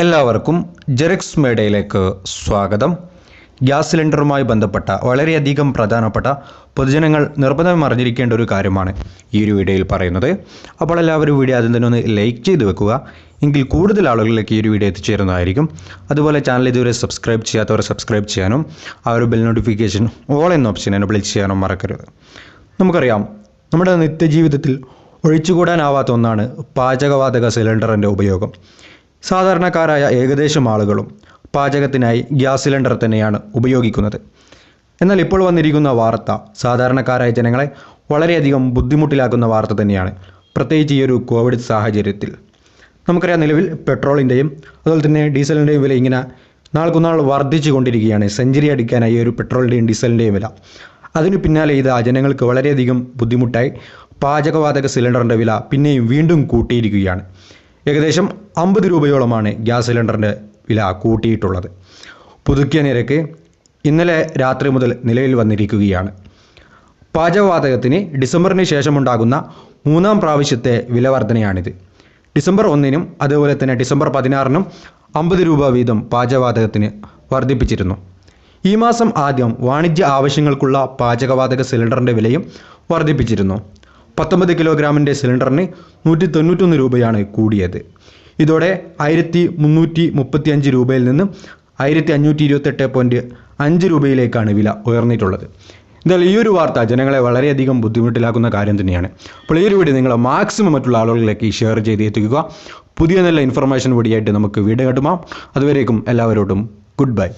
എല്ലാവർക്കും ജെറിക്സ് മേഡയിലേക്ക് സ്വാഗതം. ഗ്യാസ് സിലിണ്ടറുമായി ബന്ധപ്പെട്ട വളരെയധികം പ്രധാനപ്പെട്ട പൊതുജനങ്ങൾ നിർബന്ധം അറിഞ്ഞിരിക്കേണ്ട ഒരു കാര്യമാണ് ഈ ഒരു വീഡിയോയിൽ പറയുന്നത്. അപ്പോൾ എല്ലാവരും വീഡിയോ ആദ്യം തന്നെ ഒന്ന് ലൈക്ക് ചെയ്ത് വെക്കുക, എങ്കിൽ കൂടുതൽ ആളുകളിലേക്ക് ഈ ഒരു വീഡിയോ എത്തിച്ചേരുന്നതായിരിക്കും. അതുപോലെ ചാനൽ ഇതുവരെ സബ്സ്ക്രൈബ് ചെയ്യാത്തവർ സബ്സ്ക്രൈബ് ചെയ്യാനും ആ ഒരു ബെൽ നോട്ടിഫിക്കേഷൻ ഓൾ എന്ന ഓപ്ഷൻ എനേബിൾ ചെയ്യാനും മറക്കരുത്. നമുക്കറിയാം, നമ്മുടെ നിത്യജീവിതത്തിൽ ഒഴിച്ചുകൂടാനാവാത്ത ഒന്നാണ് പാചകവാതക സിലിണ്ടറിൻ്റെ ഉപയോഗം. സാധാരണക്കാരായ ഏകദേശം ആളുകളും പാചകത്തിനായി ഗ്യാസ് സിലിണ്ടർ തന്നെയാണ് ഉപയോഗിക്കുന്നത്. എന്നാൽ ഇപ്പോൾ വന്നിരിക്കുന്ന വാർത്ത സാധാരണക്കാരായ ജനങ്ങളെ വളരെയധികം ബുദ്ധിമുട്ടിലാക്കുന്ന വാർത്ത തന്നെയാണ്, പ്രത്യേകിച്ച് ഈ ഒരു കോവിഡ് സാഹചര്യത്തിൽ. നമുക്കറിയാം, നിലവിൽ പെട്രോളിൻ്റെയും അതുപോലെ തന്നെ ഡീസലിൻ്റെയും വില ഇങ്ങനെ നാൾക്കുനാൾ വർദ്ധിച്ചു കൊണ്ടിരിക്കുകയാണ്. സെഞ്ചുറി അടിക്കാനായി ഒരു പെട്രോളിൻ്റെയും ഡീസലിൻ്റെയും വില. അതിനു പിന്നാലെ ഇത് ജനങ്ങൾക്ക് വളരെയധികം ബുദ്ധിമുട്ടായി പാചകവാതക സിലിണ്ടറിൻ്റെ വില പിന്നെയും വീണ്ടും കൂട്ടിയിരിക്കുകയാണ്. ഏകദേശം 50 രൂപയോളമാണ് ഗ്യാസ് സിലിണ്ടറിൻ്റെ വില കൂട്ടിയിട്ടുള്ളത്. പുതുക്കിയ നിരക്ക് ഇന്നലെ രാത്രി മുതൽ നിലവിൽ വന്നിരിക്കുകയാണ്. പാചകവാതകത്തിന് ഡിസംബറിന് ശേഷമുണ്ടാകുന്ന 3ാം പ്രാവശ്യത്തെ വില വർധനയാണിത്. ഡിസംബർ 1-നും അതുപോലെ തന്നെ ഡിസംബർ 16-നും 50 രൂപ വീതം പാചകവാതകത്തിന് വർദ്ധിപ്പിച്ചിരുന്നു. ഈ മാസം ആദ്യം വാണിജ്യ ആവശ്യങ്ങൾക്കുള്ള പാചകവാതക സിലിണ്ടറിൻ്റെ വിലയും വർദ്ധിപ്പിച്ചിരുന്നു. 19 കിലോഗ്രാമിൻ്റെ സിലിണ്ടറിന് 191 രൂപയാണ് കൂടിയത്. ഇതോടെ 1335 രൂപയിൽ നിന്ന് 1528.5 രൂപയിലേക്കാണ് വില ഉയർന്നിട്ടുള്ളത്. എന്തായാലും ഈ ഒരു വാർത്ത ജനങ്ങളെ വളരെയധികം ബുദ്ധിമുട്ടിലാക്കുന്ന കാര്യം തന്നെയാണ്. അപ്പോൾ ഈ ഒരു വീഡിയോ നിങ്ങൾ മാക്സിമം മറ്റുള്ള ആളുകളിലേക്ക് ഷെയർ ചെയ്ത് എത്തിക്കുക. പുതിയ നല്ല ഇൻഫർമേഷൻ കൂടിയായിട്ട് നമുക്ക് വീഡിയോ കിട്ടുമാം. അതുവരേക്കും എല്ലാവരോടും ഗുഡ് ബൈ.